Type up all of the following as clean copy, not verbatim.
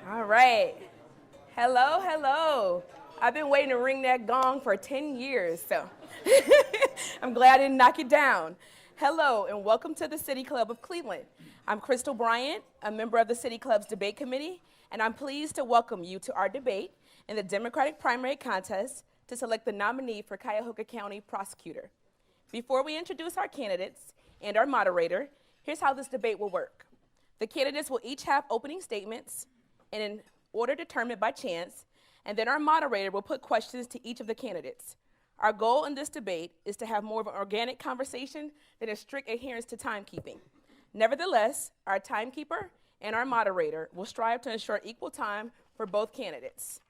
All right. Hello, hello. I've been waiting to ring that gong for 10 years, so I'm glad I didn't knock it down. Hello, and welcome to the City Club of Cleveland. I'm Crystal Bryant, a member of the City Club's debate committee, and I'm pleased to welcome you to our debate in the Democratic primary contest to select the nominee for Cuyahoga County Prosecutor. Before we introduce our candidates and our moderator, here's how this debate will work. The candidates will each have opening statements in an order determined by chance, and then our moderator will put questions to each of the candidates. Our goal in this debate is to have more of an organic conversation than a strict adherence to timekeeping. Nevertheless, our timekeeper and our moderator will strive to ensure equal time for both candidates.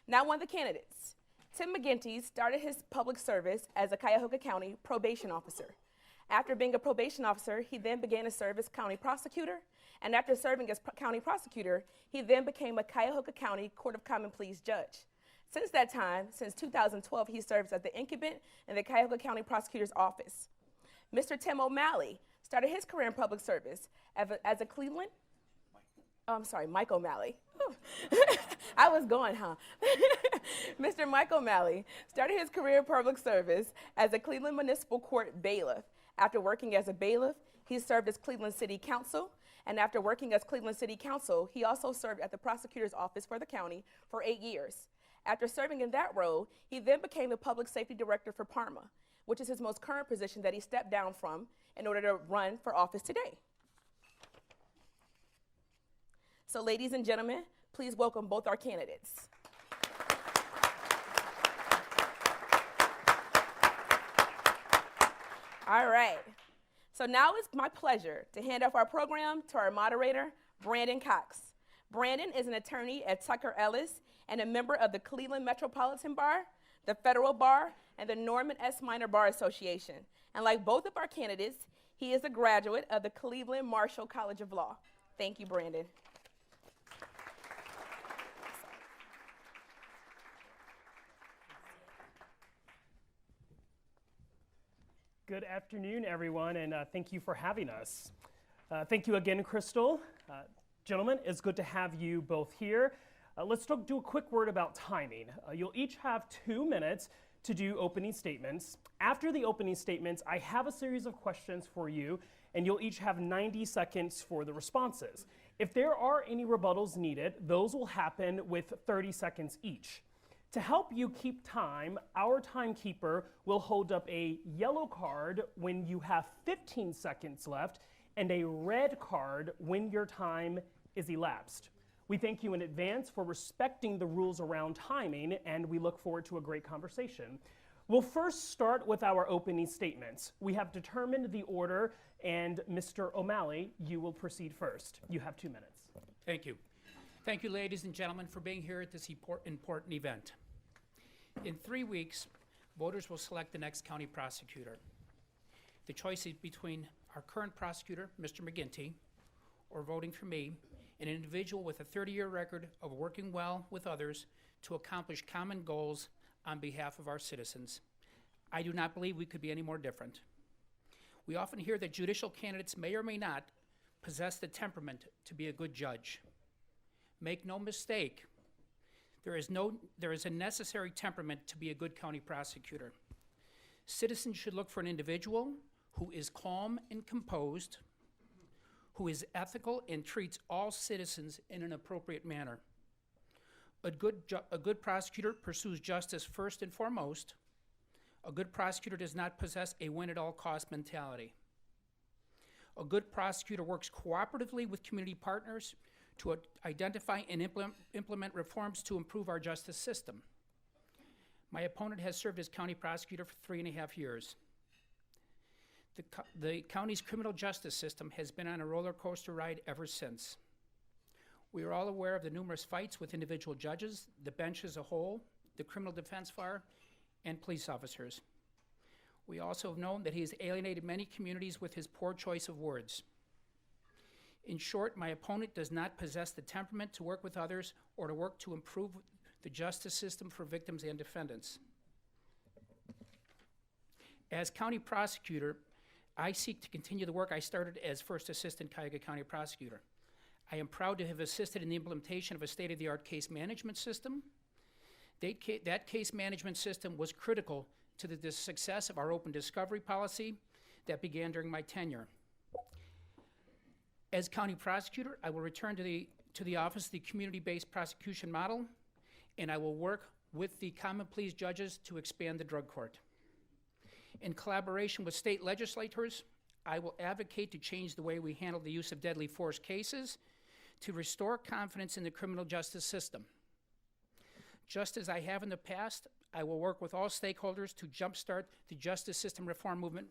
Now, one of the candidates. Tim McGinty started his public service as a Cuyahoga County probation officer. After being a probation officer, he then began to serve as county prosecutor, and after serving as county prosecutor, he then became a Cuyahoga County Court of Common Pleas judge. Since that time, since 2012, he serves as the incumbent in the Cuyahoga County Prosecutor's Office. Mr. Tim O'Malley started his career in public service as a Cleveland, Mike O'Malley. I was going, huh? Mr. Mike O'Malley started his career in public service as a Cleveland Municipal Court bailiff. After working as a bailiff, he served as Cleveland City Council, and after working as Cleveland City Council, he also served at the prosecutor's office for the county for 8 years. After serving in that role, he then became the public safety director for Parma, which is his most current position that he stepped down from in order to run for office today. So, ladies and gentlemen, please welcome both our candidates. All right. So now it's my pleasure to hand off our program to our moderator, Brandon Cox. Brandon is an attorney at Tucker Ellis and a member of the Cleveland Metropolitan Bar, the Federal Bar, and the Norman S. Minor Bar Association. And like both of our candidates, he is a graduate of the Cleveland Marshall College of Law. Thank you, Brandon. Good afternoon, everyone, and thank you for having us. Thank you again, Crystal. Gentlemen, it's good to have you both here. Let's do a quick word about timing. You'll each have 2 minutes to do opening statements. After the opening statements, I have a series of questions for you, and you'll each have 90 seconds for the responses. If there are any rebuttals needed, those will happen with 30 seconds each. To help you keep time, our timekeeper will hold up a yellow card when you have 15 seconds left and a red card when your time is elapsed. We thank you in advance for respecting the rules around timing, and we look forward to a great conversation. We'll first start with our opening statements. We have determined the order, and Mr. O'Malley, you will proceed first. You have 2 minutes. Thank you. Thank you, ladies and gentlemen, for being here at this important event. In 3 weeks, voters will select the next county prosecutor. The choice is between our current prosecutor, Mr. McGinty, or voting for me, an individual with a 30-year record of working well with others to accomplish common goals on behalf of our citizens. I do not believe we could be any more different. We often hear that judicial candidates may or may not possess the temperament to be a good judge. Make no mistake, there is a necessary temperament to be a good county prosecutor. Citizens should look for an individual who is calm and composed, who is ethical and treats all citizens in an appropriate manner. A good prosecutor pursues justice first and foremost. A good prosecutor does not possess a win-at-all-cost mentality. A good prosecutor works cooperatively with community partners to identify and implement reforms to improve our justice system. My opponent has served as county prosecutor for 3.5 years. The county's criminal justice system has been on a roller coaster ride ever since. We are all aware of the numerous fights with individual judges, the bench as a whole, the criminal defense bar, and police officers. We also have known that he has alienated many communities with his poor choice of words. In short, my opponent does not possess the temperament to work with others or to work to improve the justice system for victims and defendants. As county prosecutor, I seek to continue the work I started as first assistant Cuyahoga County prosecutor. I am proud to have assisted in the implementation of a state-of-the-art case management system. That case management system was critical to the success of our open discovery policy that began during my tenure. As county prosecutor, I will return to the office of the community-based prosecution model, and I will work with the common pleas judges to expand the drug court. In collaboration with state legislators, I will advocate to change the way we handle the use of deadly force cases to restore confidence in the criminal justice system. Just as I have in the past, I will work with all stakeholders to jumpstart the justice system reform movement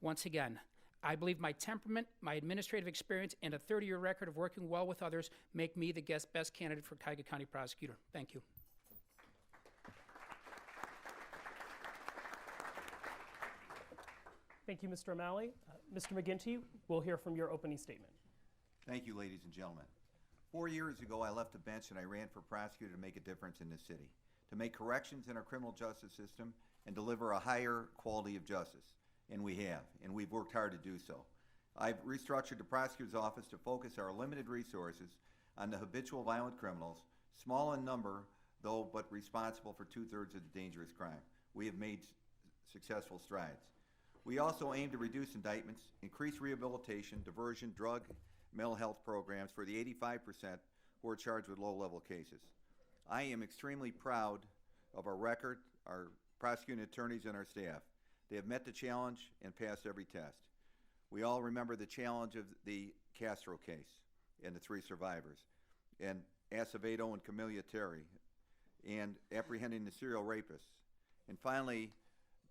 once again. I believe my temperament, my administrative experience, and a 30-year record of working well with others make me the best candidate for Cuyahoga County Prosecutor. Thank you. Thank you, Mr. O'Malley. Mr. McGinty, we'll hear from your opening statement. Thank you, ladies and gentlemen. 4 years ago, I left the bench and I ran for prosecutor to make a difference in this city, to make corrections in our criminal justice system and deliver a higher quality of justice. And we have, and we've worked hard to do so. I've restructured the prosecutor's office to focus our limited resources on the habitual violent criminals, small in number, though, but responsible for 2/3 of the dangerous crime. We have made successful strides. We also aim to reduce indictments, increase rehabilitation, diversion, drug, mental health programs for the 85% who are charged with low-level cases. I am extremely proud of our record, our prosecuting attorneys, and our staff. They have met the challenge and passed every test. We all remember the challenge of the Castro case and the 3 survivors, and Acevedo and Camellia Terry, and apprehending the serial rapists, and finally,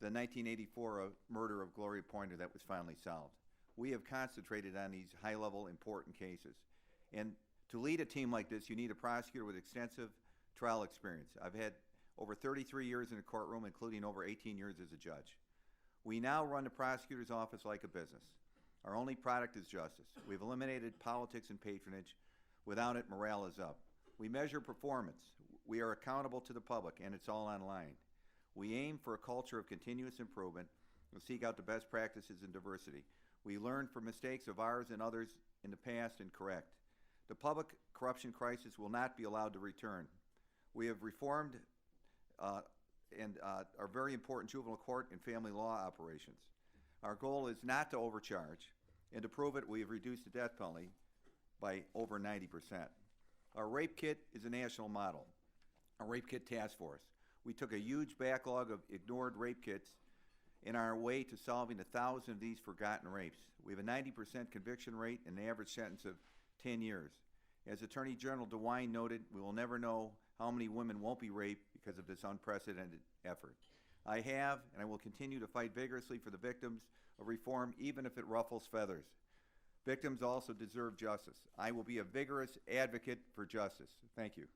the 1984 murder of Gloria Pointer that was finally solved. We have concentrated on these high-level, important cases. And to lead a team like this, you need a prosecutor with extensive trial experience. I've had over 33 years in a courtroom, including over 18 years as a judge. We now run the prosecutor's office like a business. Our only product is justice. We've eliminated politics and patronage. Without it, morale is up. We measure performance. We are accountable to the public, and it's all online. We aim for a culture of continuous improvement and seek out the best practices in diversity. We learn from mistakes of ours and others in the past and correct. The public corruption crisis will not be allowed to return. We have reformed our very important juvenile court and family law operations. Our goal is not to overcharge, and to prove it, we have reduced the death penalty by over 90%. Our rape kit is a national model, a rape kit task force. We took a huge backlog of ignored rape kits in our way to solving 1,000 of these forgotten rapes. We have a 90% conviction rate and an average sentence of 10 years. As Attorney General DeWine noted, we will never know how many women won't be raped because of this unprecedented effort. I have and I will continue to fight vigorously for the victims of reform, even if it ruffles feathers. Victims also deserve justice. I will be a vigorous advocate for justice. Thank you.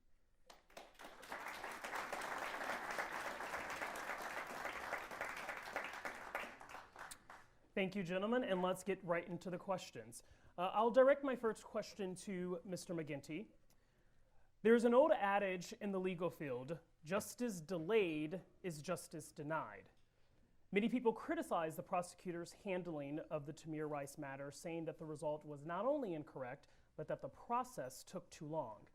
Thank you, gentlemen, and let's get right into the questions. I'll direct my first question to Mr. McGinty. There's an old adage in the legal field, justice delayed is justice denied. Many people criticize the prosecutor's handling of the Tamir Rice matter, saying that the result was not only incorrect, but that the process took too long.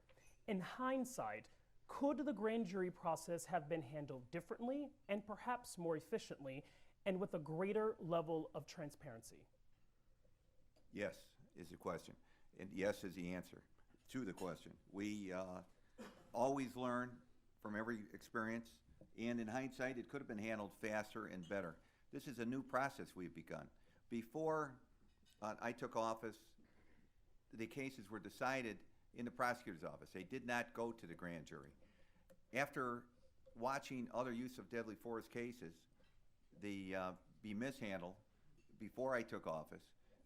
In hindsight, could the grand jury process have been handled differently and perhaps more efficiently and with a greater level of transparency? Yes is the question, and yes is the answer to the question. We always learn from every experience, and in hindsight, it could have been handled faster and better. This is a new process we've begun. Before I took office, the cases were decided in the prosecutor's office. They did not go to the grand jury. After watching other use of deadly force cases be mishandled before I took office,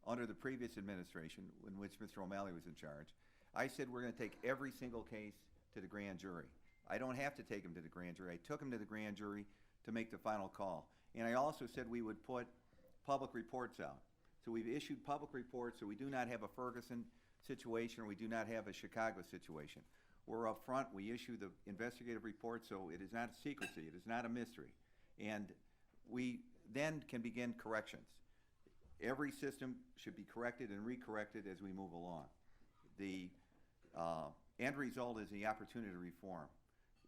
under the previous administration in which Mr. O'Malley was in charge, I said we're going to take every single case to the grand jury. I don't have to take them to the grand jury. I took them to the grand jury to make the final call. And I also said we would put public reports out. So we've issued public reports, so we do not have a Ferguson situation or we do not have a Chicago situation. We're up front. We issue the investigative report, so it is not a secrecy. It is not a mystery. And we then can begin corrections. Every system should be corrected and recorrected as we move along. The End result is the opportunity to reform.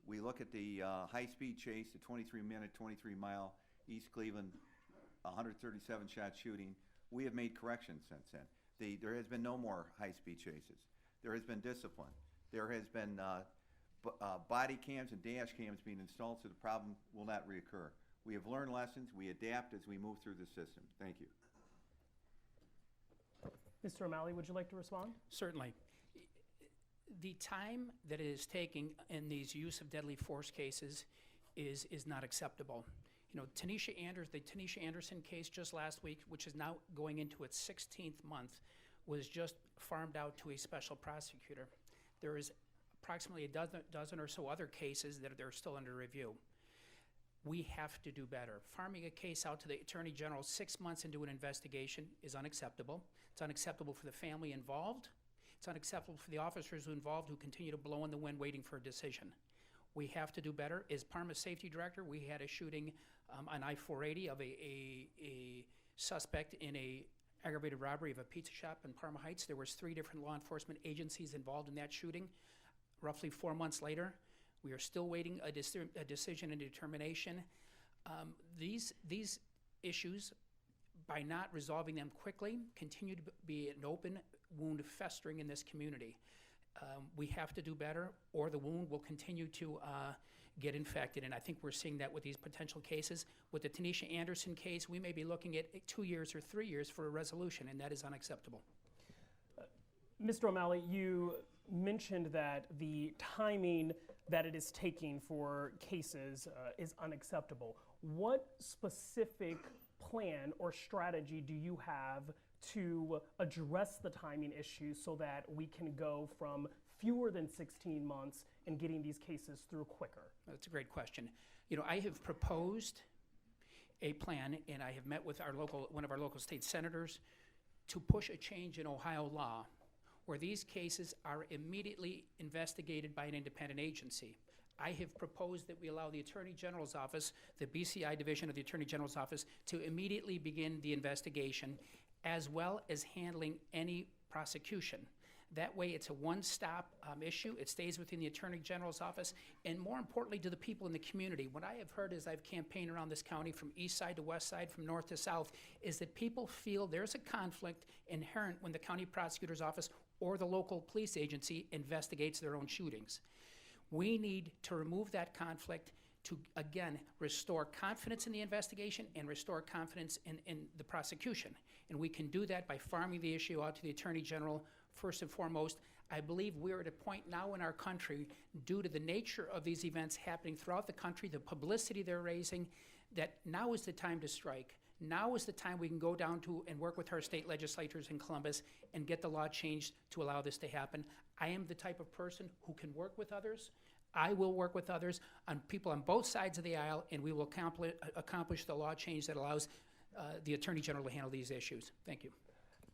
We look at the high-speed chase, the 23-minute, 23-mile East Cleveland 137-shot shooting. We have made corrections since then. There has been no more high-speed chases. There has been discipline. There has been body cams and dash cams being installed so the problem will not reoccur. We have learned lessons. We adapt as we move through the system. Thank you. Mr. O'Malley, would you like to respond? Certainly. The time that it is taking in these use of deadly force cases is not acceptable. You know, the Tanisha Anderson case just last week, which is now going into its 16th month, was just farmed out to a special prosecutor. There is approximately a dozen or so other cases that are still under review. We have to do better. Farming a case out to the Attorney General 6 months into an investigation is unacceptable. It's unacceptable for the family involved. It's unacceptable for the officers involved who continue to blow in the wind waiting for a decision. We have to do better. As Parma Safety Director, we had a shooting on I-480 of a suspect in a aggravated robbery of a pizza shop in Parma Heights. There was 3 different law enforcement agencies involved in that shooting. Roughly 4 months later, we are still waiting a decision and determination. These issues, by not resolving them quickly, continue to be an open wound festering in this community. We have to do better, or the wound will continue to get infected, and I think we're seeing that with these potential cases. With the Tanisha Anderson case, we may be looking at 2 years or 3 years for a resolution, and that is unacceptable. Mr. O'Malley, you mentioned that the timing that it is taking for cases is unacceptable. What specific plan or strategy do you have to address the timing issue so that we can go from fewer than 16 months and getting these cases through quicker? That's a great question. You know, I have proposed a plan, and I have met with one of our local state senators to push a change in Ohio law where these cases are immediately investigated by an independent agency. I have proposed that we allow the Attorney General's office, the BCI division of the Attorney General's office, to immediately begin the investigation, as well as handling any prosecution. That way, it's a one-stop issue. It stays within the Attorney General's office, and more importantly, to the people in the community. What I have heard as I've campaigned around this county from east side to west side, from north to south, is that people feel there's a conflict inherent when the county prosecutor's office or the local police agency investigates their own shootings. We need to remove that conflict to, again, restore confidence in the investigation and restore confidence in the prosecution. And we can do that by farming the issue out to the Attorney General first and foremost. I believe we're at a point now in our country, due to the nature of these events happening throughout the country, the publicity they're raising, that now is the time to strike. Now is the time we can go down to and work with our state legislators in Columbus and get the law changed to allow this to happen. I am the type of person who can work with others. I will work with others, on people on both sides of the aisle, and we will accomplish the law change that allows the Attorney General to handle these issues. Thank you.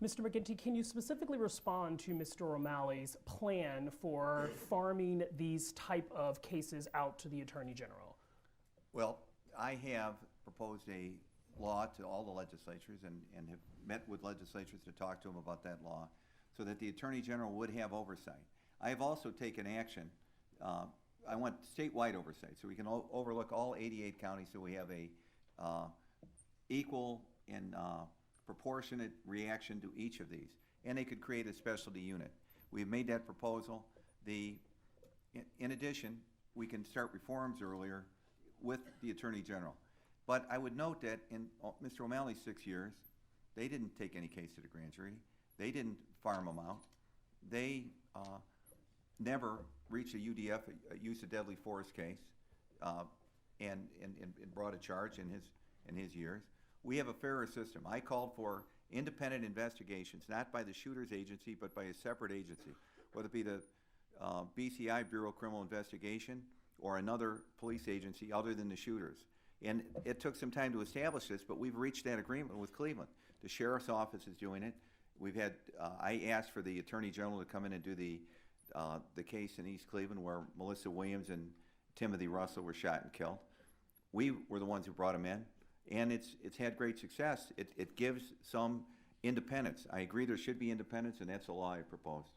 Mr. McGinty, can you specifically respond to Mr. O'Malley's plan for farming these type of cases out to the Attorney General? Well, I have proposed a law to all the legislatures and have met with legislatures to talk to them about that law so that the Attorney General would have oversight. I have also taken action. I want statewide oversight so we can overlook all 88 counties so we have a equal and proportionate reaction to each of these. And they could create a specialty unit. We've made that proposal. In addition, we can start reforms earlier with the Attorney General. But I would note that in Mr. O'Malley's 6 years, they didn't take any case to the grand jury. They didn't farm them out. They never reached a UDF, a use of deadly force case, and brought a charge in his years. We have a fairer system. I called for independent investigations, not by the shooter's agency, but by a separate agency, whether it be the BCI, Bureau of Criminal Investigation, or another police agency other than the shooters. And it took some time to establish this, but we've reached that agreement with Cleveland. The Sheriff's Office is doing it. We've had, I asked for the Attorney General to come in and do the case in East Cleveland where Melissa Williams and Timothy Russell were shot and killed. We were the ones who brought them in, and it's had great success. It gives some independence. I agree there should be independence, and that's the law I proposed.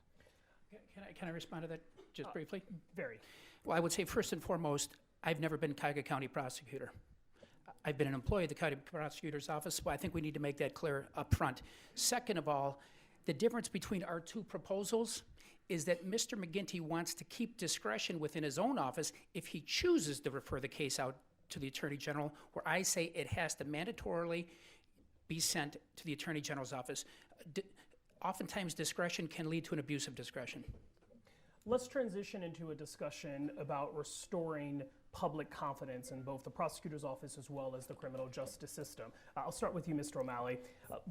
Can I respond to that just briefly? Very. Well, I would say first and foremost, I've never been Cuyahoga County Prosecutor. I've been an employee of the County Prosecutor's Office, but I think we need to make that clear up front. Second of all, the difference between our two proposals is that Mr. McGinty wants to keep discretion within his own office if he chooses to refer the case out to the Attorney General, where I say it has to mandatorily be sent to the Attorney General's office. Oftentimes, discretion can lead to an abuse of discretion. Let's transition into a discussion about restoring public confidence in both the prosecutor's office as well as the criminal justice system. I'll start with you, Mr. O'Malley.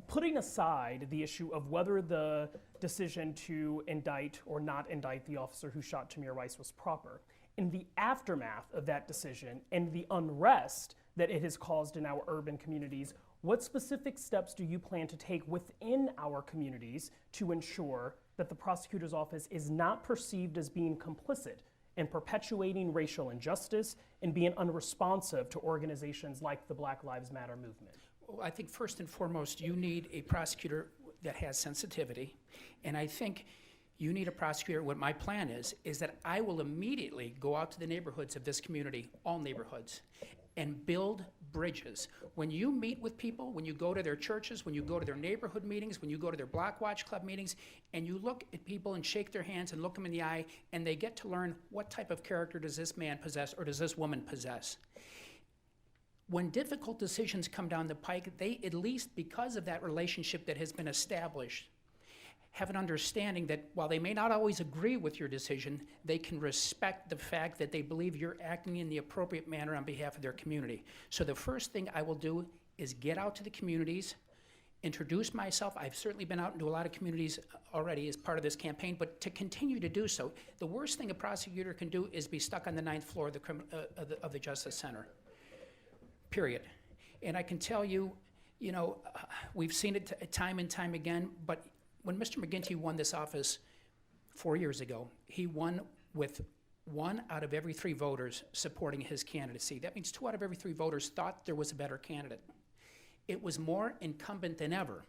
Putting aside the issue of whether the decision to indict or not indict the officer who shot Tamir Rice was proper, in the aftermath of that decision and the unrest that it has caused in our urban communities, what specific steps do you plan to take within our communities to ensure that the prosecutor's office is not perceived as being complicit in perpetuating racial injustice and being unresponsive to organizations like the Black Lives Matter movement? Well, I think first and foremost, you need a prosecutor that has sensitivity, and I think you need a prosecutor. What my plan is that I will immediately go out to the neighborhoods of this community, all neighborhoods, and build bridges. When you meet with people, when you go to their churches, when you go to their neighborhood meetings, when you go to their Block Watch Club meetings, and you look at people and shake their hands and look them in the eye, and they get to learn what type of character does this man possess or does this woman possess. When difficult decisions come down the pike, they, at least because of that relationship that has been established, have an understanding that while they may not always agree with your decision, they can respect the fact that they believe you're acting in the appropriate manner on behalf of their community. So the first thing I will do is get out to the communities, introduce myself. I've certainly been out into a lot of communities already as part of this campaign, but to continue to do so, the worst thing a prosecutor can do is be stuck on the 9th floor of the Justice Center, period. And I can tell you, we've seen it time and time again, but when Mr. McGinty won this office 4 years ago, he won with 1 out of every 3 voters supporting his candidacy. That means 2 out of every 3 voters thought there was a better candidate. It was more incumbent than ever,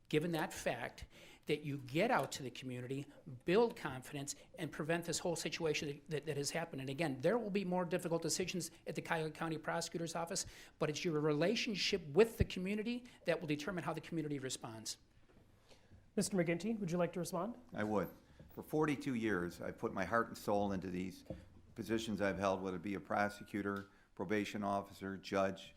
given that fact, that you get out to the community, build confidence, and prevent this whole situation that has happened. And again, there will be more difficult decisions at the Cuyahoga County Prosecutor's Office, but it's your relationship with the community that will determine how the community responds. Mr. McGinty, would you like to respond? I would. For 42 years, I've put my heart and soul into these positions I've held, whether it be a prosecutor, probation officer, judge,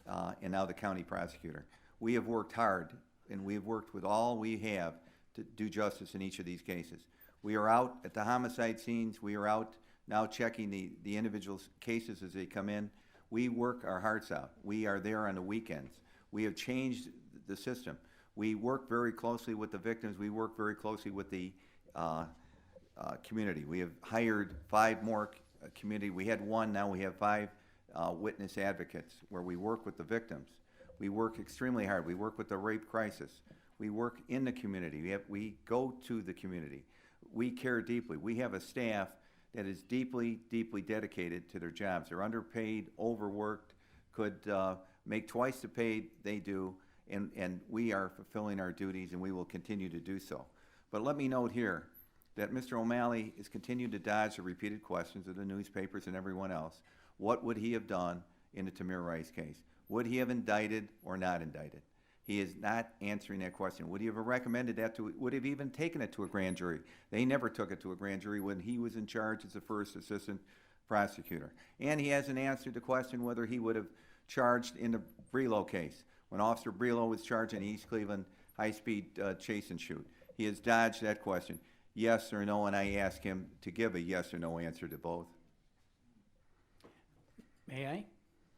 and now the county prosecutor. We have worked hard, and we have worked with all we have to do justice in each of these cases. We are out at the homicide scenes. We are out now checking the individual cases as they come in. We work our hearts out. We are there on the weekends. We have changed the system. We work very closely with the victims. We work very closely with the community. We have hired 5 more community. We had 1, now we have 5 witness advocates where we work with the victims. We work extremely hard. We work with the rape crisis. We work in the community. We go to the community. We care deeply. We have a staff that is deeply, deeply dedicated to their jobs. They're underpaid, overworked, could make twice the pay they do, and we are fulfilling our duties, and we will continue to do so. But let me note here that Mr. O'Malley has continued to dodge the repeated questions of the newspapers and everyone else. What would he have done in the Tamir Rice case? Would he have indicted or not indicted? He is not answering that question. Would he have recommended that to, would he have even taken it to a grand jury? They never took it to a grand jury when he was in charge as the first assistant prosecutor. And he hasn't answered the question whether he would have charged in the Brelo case. When Officer Brelo was charged in East Cleveland high-speed chase and shoot. He has dodged that question, yes or no, and I ask him to give a yes or no answer to both. May I?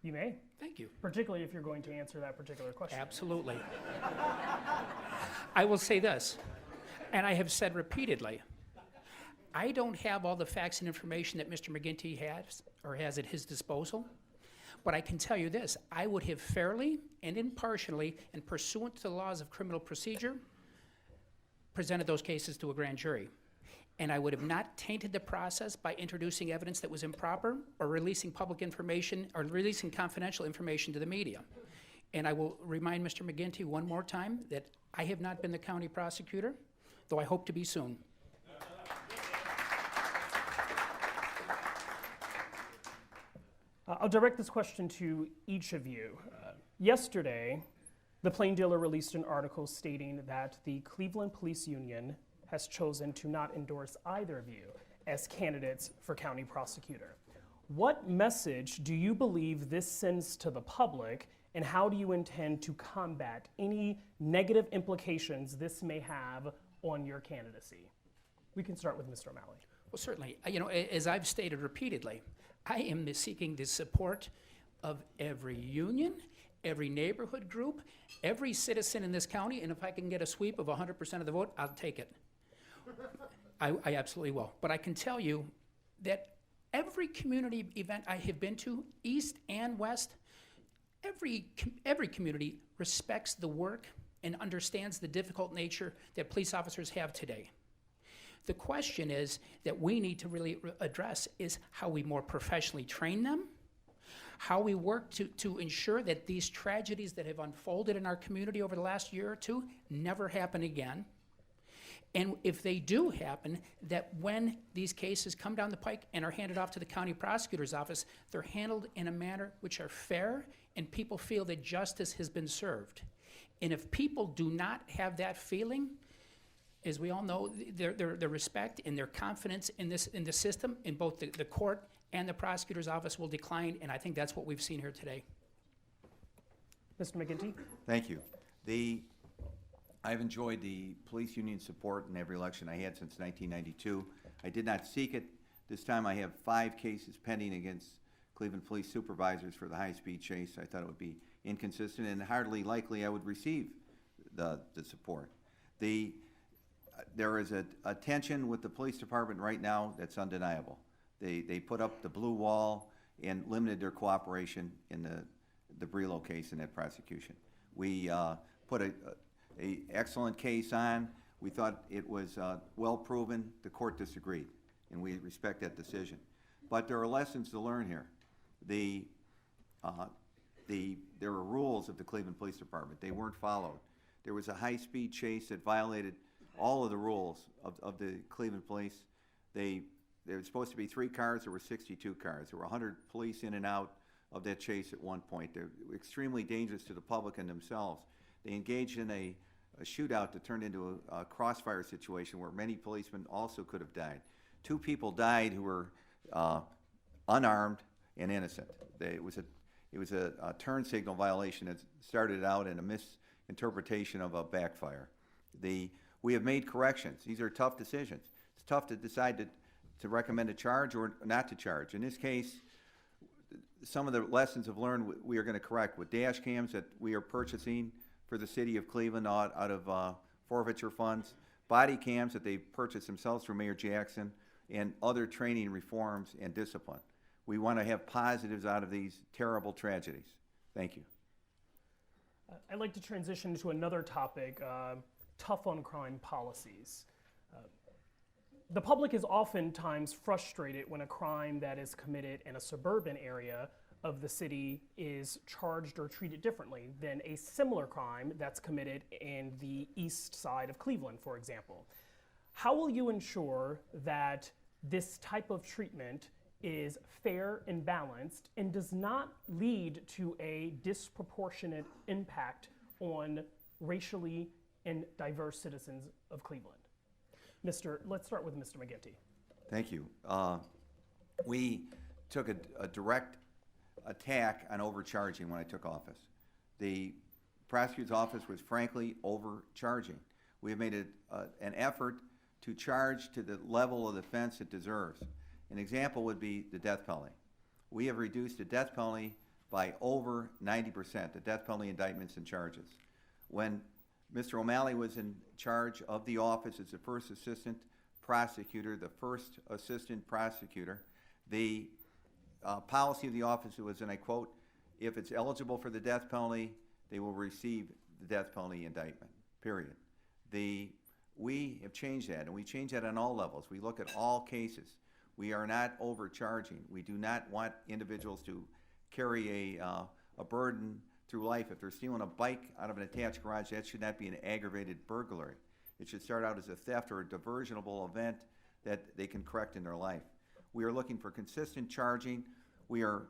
You may. Thank you. Particularly if you're going to answer that particular question. Absolutely. I will say this, and I have said repeatedly, I don't have all the facts and information that Mr. McGinty has or has at his disposal. But I can tell you this, I would have fairly and impartially and pursuant to the laws of criminal procedure presented those cases to a grand jury. And I would have not tainted the process by introducing evidence that was improper or releasing public information or releasing confidential information to the media. And I will remind Mr. McGinty one more time that I have not been the county prosecutor, though I hope to be soon. I'll direct this question to each of you. Yesterday, the Plain Dealer released an article stating that the Cleveland Police Union has chosen to not endorse either of you as candidates for county prosecutor. What message do you believe this sends to the public, and how do you intend to combat any negative implications this may have on your candidacy? We can start with Mr. O'Malley. Well, certainly. As I've stated repeatedly, I am seeking the support of every union, every neighborhood group, every citizen in this county, and if I can get a sweep of 100% of the vote, I'll take it. I absolutely will. But I can tell you that every community event I have been to, east and west, every community respects the work and understands the difficult nature that police officers have today. The question is that we need to really address is how we more professionally train them, how we work to ensure that these tragedies that have unfolded in our community over the last year or two never happen again. And if they do happen, that when these cases come down the pike and are handed off to the county prosecutor's office, they're handled in a manner which are fair and people feel that justice has been served. And if people do not have that feeling, as we all know, their respect and their confidence in the system, in both the court and the prosecutor's office will decline, and I think that's what we've seen here today. Mr. McGinty? Thank you. I've enjoyed the police union support in every election I had since 1992. I did not seek it. This time I have 5 cases pending against Cleveland police supervisors for the high-speed chase. I thought it would be inconsistent and hardly likely I would receive the support. There is a tension with the police department right now that's undeniable. They put up the blue wall and limited their cooperation in the Brelo case in that prosecution. We put a excellent case on. We thought it was well proven. The court disagreed, and we respect that decision. But there are lessons to learn here. There were rules of the Cleveland Police Department. They weren't followed. There was a high-speed chase that violated all of the rules of the Cleveland Police. There were supposed to be 3 cars. There were 62 cars. There were 100 police in and out of that chase at one point. They're extremely dangerous to the public and themselves. They engaged in a shootout that turned into a crossfire situation where many policemen also could have died. 2 people died who were unarmed and innocent. It was a turn signal violation that started out in a misinterpretation of a backfire. We have made corrections. These are tough decisions. It's tough to decide to recommend a charge or not to charge. In this case, some of the lessons I've learned we are going to correct with dash cams that we are purchasing for the city of Cleveland out of forfeiture funds, body cams that they purchased themselves through Mayor Jackson, and other training reforms and discipline. We want to have positives out of these terrible tragedies. Thank you. I'd like to transition to another topic, tough on crime policies. The public is oftentimes frustrated when a crime that is committed in a suburban area of the city is charged or treated differently than a similar crime that's committed in the east side of Cleveland, for example. How will you ensure that this type of treatment is fair and balanced and does not lead to a disproportionate impact on racially and diverse citizens of Cleveland? Let's start with Mr. McGinty. Thank you. We took a direct attack on overcharging when I took office. The prosecutor's office was frankly overcharging. We have made an effort to charge to the level of offense it deserves. An example would be the death penalty. We have reduced the death penalty by over 90%, the death penalty indictments and charges. When Mr. O'Malley was in charge of the office as the first assistant prosecutor, the policy of the office was, and I quote, if it's eligible for the death penalty, they will receive the death penalty indictment, period. We have changed that, and we change that on all levels. We look at all cases. We are not overcharging. We do not want individuals to carry a burden through life. If they're stealing a bike out of an attached garage, that should not be an aggravated burglary. It should start out as a theft or a diversionable event that they can correct in their life. We are looking for consistent charging. We are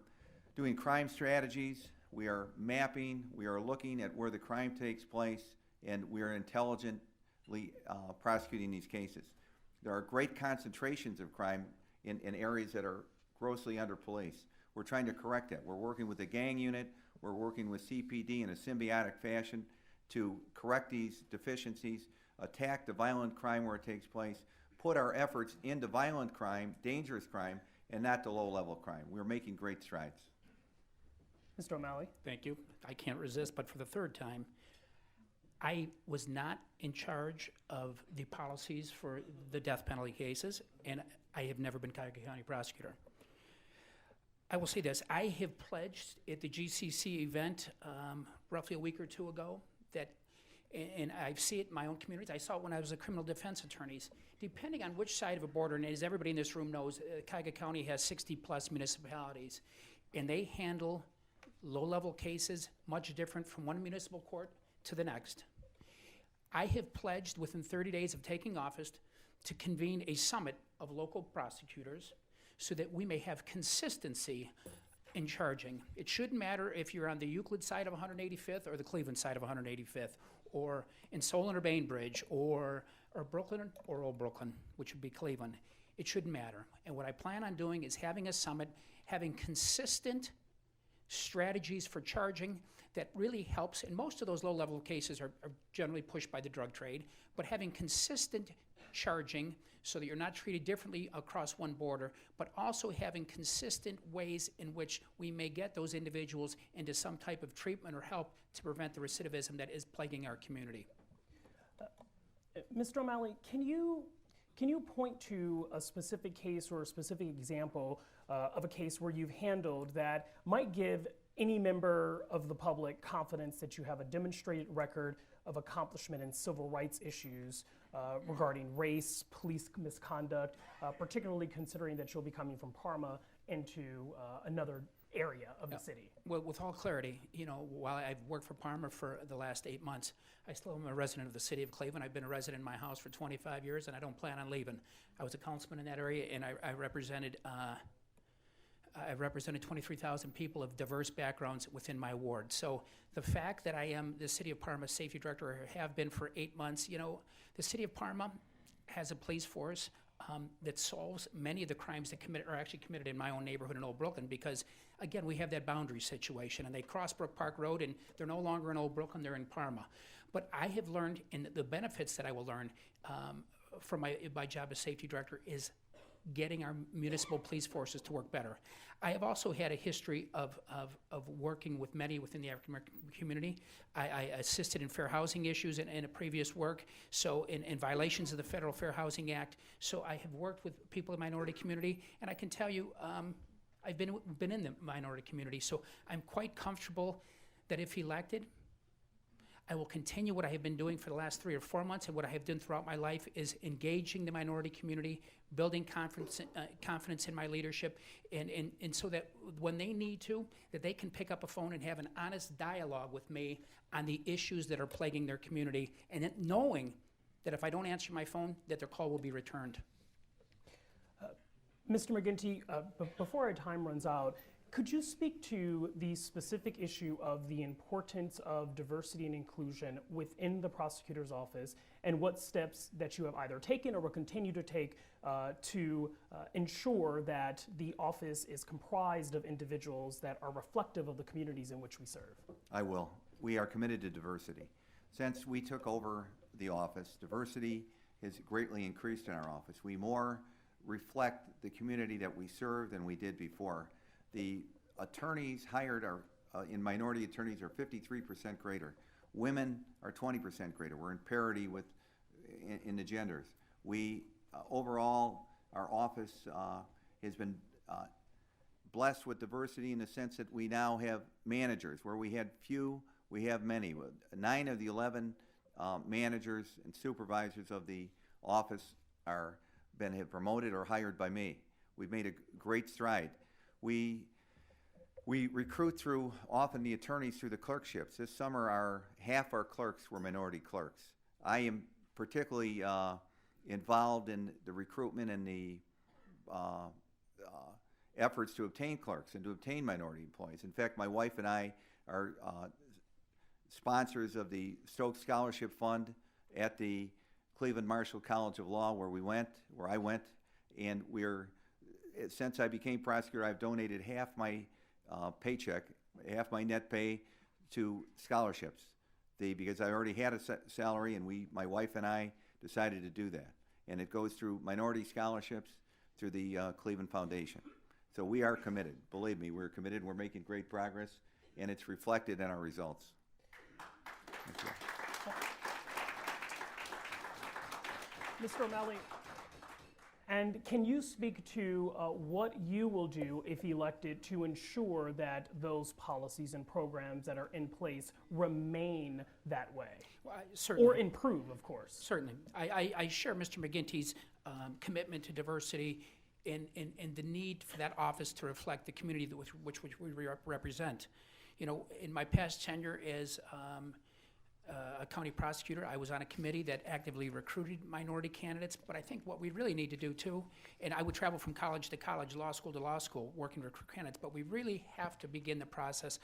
doing crime strategies. We are mapping, we are looking at where the crime takes place, and we are intelligently prosecuting these cases. There are great concentrations of crime in areas that are grossly underpoliced. We're trying to correct that. We're working with the gang unit, we're working with CPD in a symbiotic fashion to correct these deficiencies, attack the violent crime where it takes place, put our efforts into violent crime, dangerous crime, and not the low-level crime. We're making great strides. Mr. O'Malley? Thank you. I can't resist, but for the third time, I was not in charge of the policies for the death penalty cases, and I have never been Cuyahoga County Prosecutor. I will say this, I have pledged at the GCC event roughly a week or two ago that, and I see it in my own communities, I saw it when I was a criminal defense attorney, depending on which side of a border, and as everybody in this room knows, Cuyahoga County has 60+ municipalities, and they handle low-level cases much different from one municipal court to the next. I have pledged within 30 days of taking office to convene a summit of local prosecutors so that we may have consistency in charging. It shouldn't matter if you're on the Euclid side of 185th or the Cleveland side of 185th, or in Solon or Bainbridge, or Brooklyn or Old Brooklyn, which would be Cleveland. It shouldn't matter. And what I plan on doing is having a summit, having consistent strategies for charging that really helps, and most of those low-level cases are generally pushed by the drug trade, but having consistent charging so that you're not treated differently across one border, but also having consistent ways in which we may get those individuals into some type of treatment or help to prevent the recidivism that is plaguing our community. Mr. O'Malley, can you point to a specific case or a specific example of a case where you've handled that might give any member of the public confidence that you have a demonstrated record of accomplishment in civil rights issues regarding race, police misconduct, particularly considering that you'll be coming from Parma into another area of the city? Well, with all clarity, you know, while I've worked for Parma for the last 8 months, I still am a resident of the city of Cleveland. I've been a resident in my house for 25 years, and I don't plan on leaving. I was a councilman in that area, and I represented 23,000 people of diverse backgrounds within my ward. So the fact that I am the City of Parma Safety Director, or have been for 8 months, you know, the City of Parma has a police force that solves many of the crimes that are actually committed in my own neighborhood in Old Brooklyn, because, again, we have that boundary situation, and they cross Brook Park Road, and they're no longer in Old Brooklyn, they're in Parma. But I have learned, and the benefits that I will learn from my job as Safety Director is getting our municipal police forces to work better. I have also had a history of working with many within the African American community. I assisted in fair housing issues in a previous work, so in violations of the Federal Fair Housing Act. So I have worked with people in the minority community, and I can tell you, I've been in the minority community, so I'm quite comfortable that if elected, I will continue what I have been doing for the last 3 or 4 months, and what I have done throughout my life is engaging the minority community, building confidence in my leadership, and so that when they need to, that they can pick up a phone and have an honest dialogue with me on the issues that are plaguing their community, and then knowing that if I don't answer my phone, that their call will be returned. Mr. McGinty, before our time runs out, could you speak to the specific issue of the importance of diversity and inclusion within the prosecutor's office, and what steps that you have either taken or will continue to take to ensure that the office is comprised of individuals that are reflective of the communities in which we serve? I will. We are committed to diversity. Since we took over the office, diversity has greatly increased in our office. We more reflect the community that we serve than we did before. The attorneys hired in minority attorneys are 53% greater. Women are 20% greater. We're in parity with in the genders. We overall, our office has been blessed with diversity in the sense that we now have managers. Where we had few, we have many. 9 of the 11 managers and supervisors of the office have promoted or hired by me. We've made a great stride. We recruit through, often the attorneys through the clerkships. This summer, half our clerks were minority clerks. I am particularly involved in the recruitment and the efforts to obtain clerks and to obtain minority employees. In fact, my wife and I are sponsors of the Stokes Scholarship Fund at the Cleveland Marshall College of Law, where I went, and since I became prosecutor, I've donated half my paycheck, half my net pay, to scholarships. Because I already had a salary, and my wife and I decided to do that. And it goes through minority scholarships through the Cleveland Foundation. So we are committed. Believe me, we're committed. We're making great progress, and it's reflected in our results. Thank you. Mr. O'Malley, and can you speak to what you will do if elected to ensure that those policies and programs that are in place remain that way? Well, certainly. Or improve, of course. Certainly. I share Mr. McGinty's commitment to diversity and the need for that office to reflect the community which we represent. You know, in my past tenure as a county prosecutor, I was on a committee that actively recruited minority candidates, but I think what we really need to do too, and I would travel from college to college, law school to law school, working to recruit candidates, but we really have to begin the process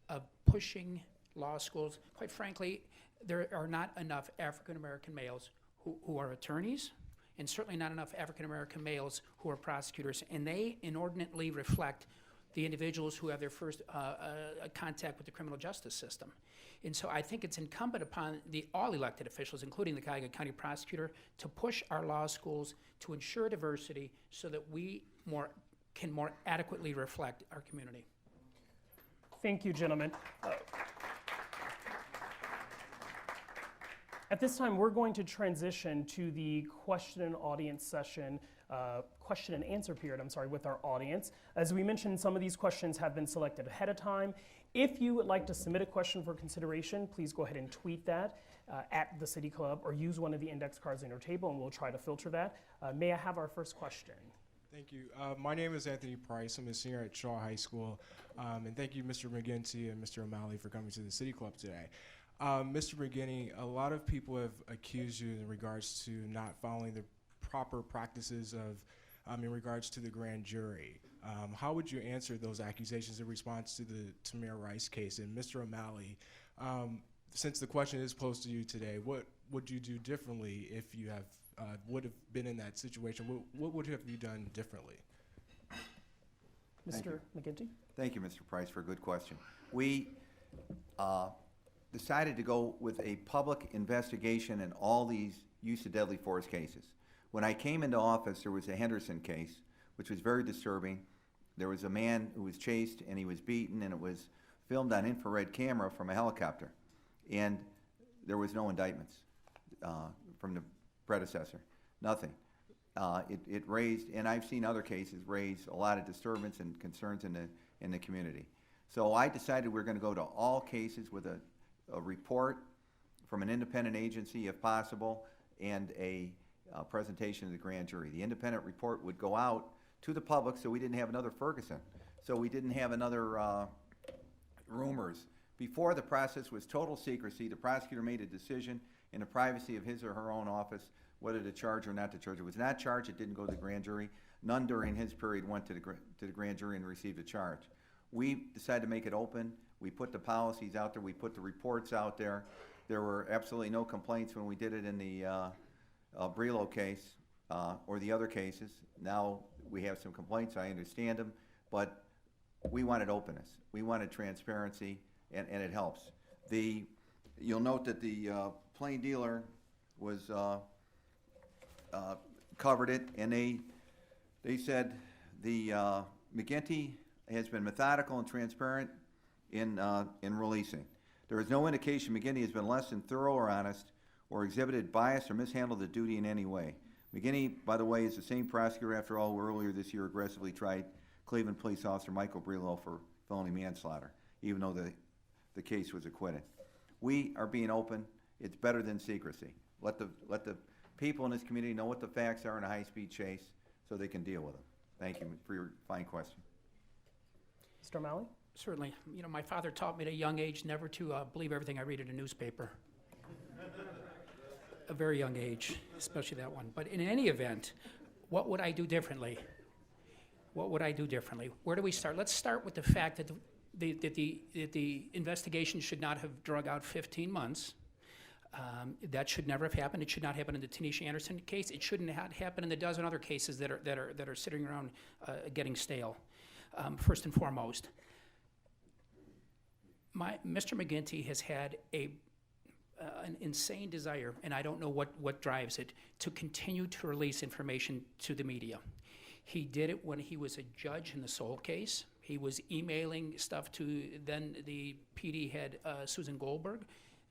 of pushing law schools. Quite frankly, there are not enough African-American males who are attorneys, and certainly not enough African-American males who are prosecutors, and they inordinately reflect the individuals who have their first contact with the criminal justice system. And so I think it's incumbent upon all elected officials, including the Cuyahoga County Prosecutor, to push our law schools to ensure diversity so that we can more adequately reflect our community. Thank you, gentlemen. At this time, we're going to transition to the question and answer period, with our audience. As we mentioned, some of these questions have been selected ahead of time. If you would like to submit a question for consideration, please go ahead and tweet that at the City Club or use one of the index cards on your table, and we'll try to filter that. May I have our first question? Thank you. My name is Anthony Price. I'm a senior at Shaw High School. And thank you, Mr. McGinty and Mr. O'Malley, for coming to the City Club today. Mr. McGinty, a lot of people have accused you in regards to not following the proper practices in regards to the grand jury. How would you answer those accusations in response to the Tamir Rice case? And Mr. O'Malley, since the question is posed to you today, what would you do differently if you would have been in that situation? What would have you done differently? Mr. McGinty? Thank you, Mr. Price, for a good question. We decided to go with a public investigation in all these use of deadly force cases. When I came into office, there was a Henderson case, which was very disturbing. There was a man who was chased and he was beaten, and it was filmed on infrared camera from a helicopter. And there was no indictments from the predecessor, nothing. It raised, and I've seen other cases raise a lot of disturbance and concerns in the community. So I decided we're going to go to all cases with a report from an independent agency, if possible, and a presentation to the grand jury. The independent report would go out to the public, so we didn't have another Ferguson. So we didn't have another rumors. Before, the process was total secrecy. The prosecutor made a decision in the privacy of his or her own office whether to charge or not to charge. It was not charged. It didn't go to the grand jury. None during his period went to the grand jury and received a charge. We decided to make it open. We put the policies out there. We put the reports out there. There were absolutely no complaints when we did it in the Brelo case or the other cases. Now we have some complaints. I understand them, but we wanted openness. We wanted transparency, and it helps. You'll note that the plain dealer was covered it, and they said the McGinty has been methodical and transparent in releasing. There is no indication McGinty has been less than thorough or honest or exhibited bias or mishandled the duty in any way. McGinty, by the way, is the same prosecutor, after all, who earlier this year aggressively tried Cleveland police officer Michael Brelo for felony manslaughter, even though the case was acquitted. We are being open. It's better than secrecy. Let the people in this community know what the facts are in a high-speed chase so they can deal with them. Thank you for your fine question. Mr. O'Malley? Certainly. You know, my father taught me at a young age never to believe everything I read in a newspaper. A very young age, especially that one. But in any event, what would I do differently? What would I do differently? Where do we start? Let's start with the fact that the investigation should not have drug out 15 months. That should never have happened. It should not happen in the Tanisha Anderson case. It shouldn't have happened in the dozen other cases that are sitting around getting stale. First and foremost, Mr. McGinty has had an insane desire, and I don't know what drives it, to continue to release information to the media. He did it when he was a judge in the Soul case. He was emailing stuff to then the PD head, Susan Goldberg,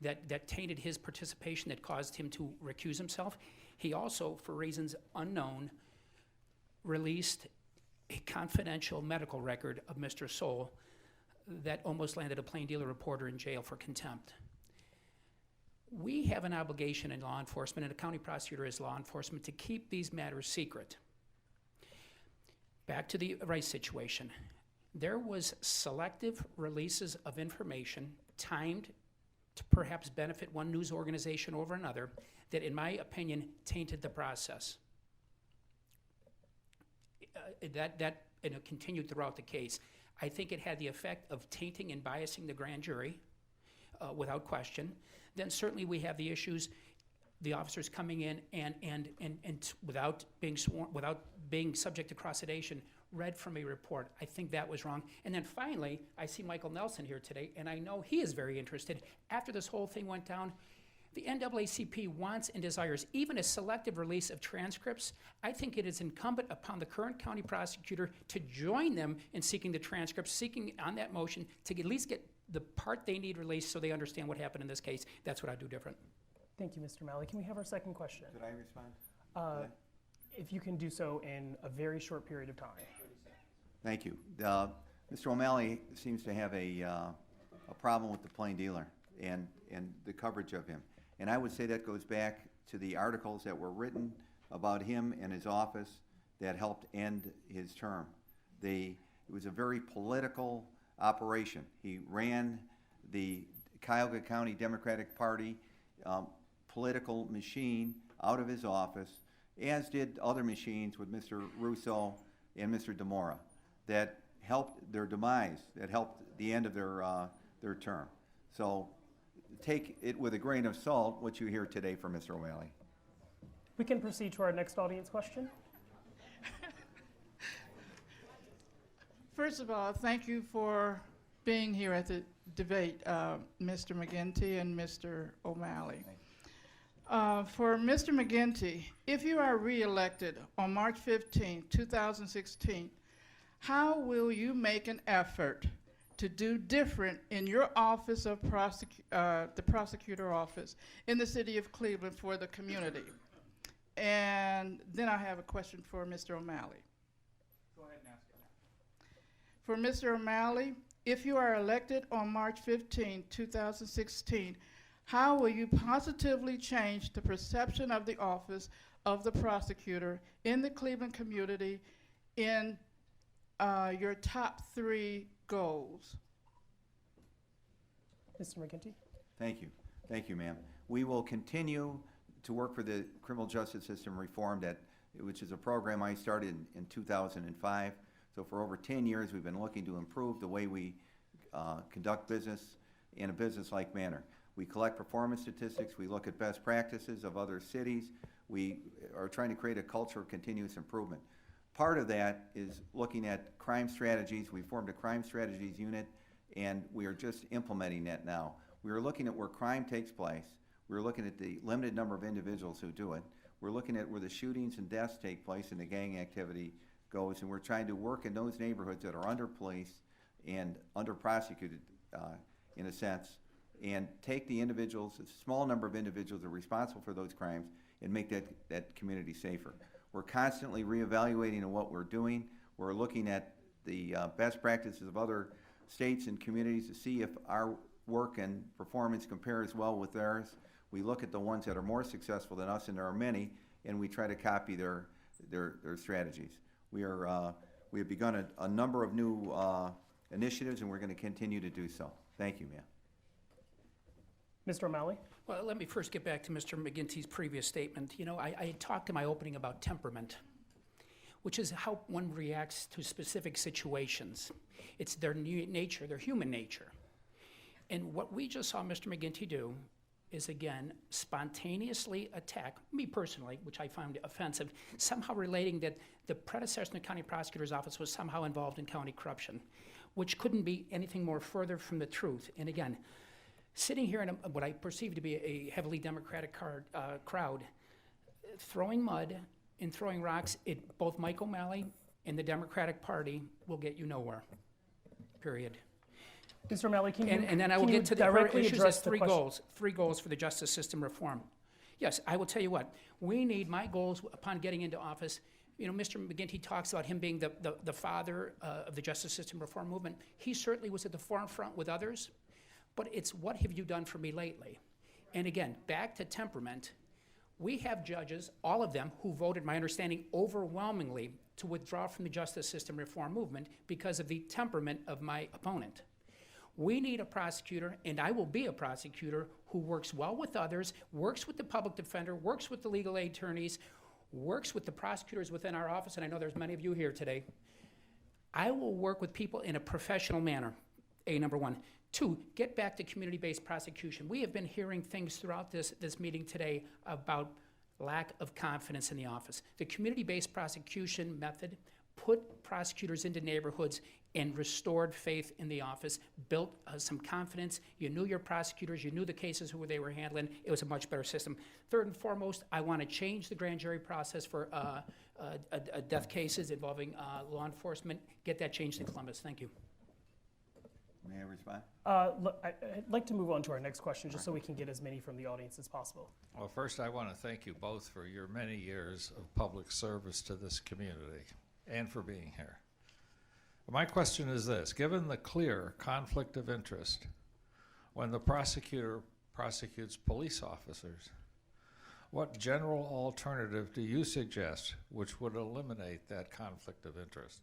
that tainted his participation, that caused him to recuse himself. He also, for reasons unknown, released a confidential medical record of Mr. Soul that almost landed a plain dealer reporter in jail for contempt. We have an obligation in law enforcement, and a county prosecutor is law enforcement, to keep these matters secret. Back to the Rice situation. There was selective releases of information timed to perhaps benefit one news organization over another that, in my opinion, tainted the process. That continued throughout the case. I think it had the effect of tainting and biasing the grand jury, without question. Then certainly we have the issues, the officers coming in and without being sworn, without being subject to cross-examination, read from a report. I think that was wrong. And then finally, I see Michael Nelson here today, and I know he is very interested. After this whole thing went down, the NAACP wants and desires even a selective release of transcripts. I think it is incumbent upon the current county prosecutor to join them in seeking the transcripts, seeking on that motion to at least get the part they need released so they understand what happened in this case. That's what I'd do different. Thank you, Mr. Malley. Can we have our second question? Did I respond? If you can do so in a very short period of time. Thank you. Mr. O'Malley seems to have a problem with the plain dealer and the coverage of him. And I would say that goes back to the articles that were written about him and his office that helped end his term. It was a very political operation. He ran the Cuyahoga County Democratic Party political machine out of his office, as did other machines with Mr. Russo and Mr. DeMora, that helped their demise, that helped the end of their term. So take it with a grain of salt, what you hear today from Mr. O'Malley. We can proceed to our next audience question. First of all, thank you for being here at the debate, Mr. McGinty and Mr. O'Malley. For Mr. McGinty, if you are reelected on March 15, 2016, how will you make an effort to do different in your office of the prosecutor office in the city of Cleveland for the community? And then I have a question for Mr. O'Malley. Go ahead and ask it now. For Mr. O'Malley, if you are elected on March 15, 2016, how will you positively change the perception of the office of the prosecutor in the Cleveland community in your top 3 goals? Mr. McGinty. Thank you. Thank you, ma'am. We will continue to work for the criminal justice system reform, which is a program I started in 2005. So for over 10 years, we've been looking to improve the way we conduct business in a business-like manner. We collect performance statistics. We look at best practices of other cities. We are trying to create a culture of continuous improvement. Part of that is looking at crime strategies. We formed a crime strategies unit, and we are just implementing that now. We are looking at where crime takes place. We're looking at the limited number of individuals who do it. We're looking at where the shootings and deaths take place and the gang activity goes, and we're trying to work in those neighborhoods that are under-policed and under-prosecuted, in a sense, and take the individuals, a small number of individuals that are responsible for those crimes, and make that community safer. We're constantly reevaluating what we're doing. We're looking at the best practices of other states and communities to see if our work and performance compares well with theirs. We look at the ones that are more successful than us, and there are many, and we try to copy their strategies. We have begun a number of new initiatives, and we're going to continue to do so. Thank you, ma'am. Mr. O'Malley. Well, let me first get back to Mr. McGinty's previous statement. You know, I talked in my opening about temperament. which is how one reacts to specific situations. It's their nature, their human nature. And what we just saw Mr. McGinty do is, again, spontaneously attack me personally, which I found offensive, somehow relating that the predecessor in the county prosecutor's office was somehow involved in county corruption, which couldn't be anything more further from the truth. And again, sitting here in what I perceive to be a heavily Democratic crowd, throwing mud and throwing rocks at both Mike O'Malley and the Democratic Party will get you nowhere, period. Mr. O'Malley, can you And then I will get to the directly issues address as the three goals for the justice system reform. Yes, I will tell you what, we need my goals upon getting into office. You know, Mr. McGinty talks about him being the father of the justice system reform movement. He certainly was at the forefront with others, but it's what have you done for me lately? And again, back to temperament, we have judges, all of them, who voted, my understanding, overwhelmingly to withdraw from the justice system reform movement because of the temperament of my opponent. We need a prosecutor, and I will be a prosecutor, who works well with others, works with the public defender, works with the legal aid attorneys, works with the prosecutors within our office, and I know there's many of you here today. I will work with people in a professional manner, number one. Two, get back to community-based prosecution. We have been hearing things throughout this meeting today about lack of confidence in the office. The community-based prosecution method put prosecutors into neighborhoods and restored faith in the office, built some confidence. You knew your prosecutors, you knew the cases who they were handling. It was a much better system. Third and foremost, I want to change the grand jury process for death cases involving law enforcement. Get that changed in Columbus. Thank you. May I respond? I'd like to move on to our next question, just so we can get as many from the audience as possible. Well, first I want to thank you both for your many years of public service to this community and for being here. My question is this: given the clear conflict of interest when the prosecutor prosecutes police officers, what general alternative do you suggest which would eliminate that conflict of interest?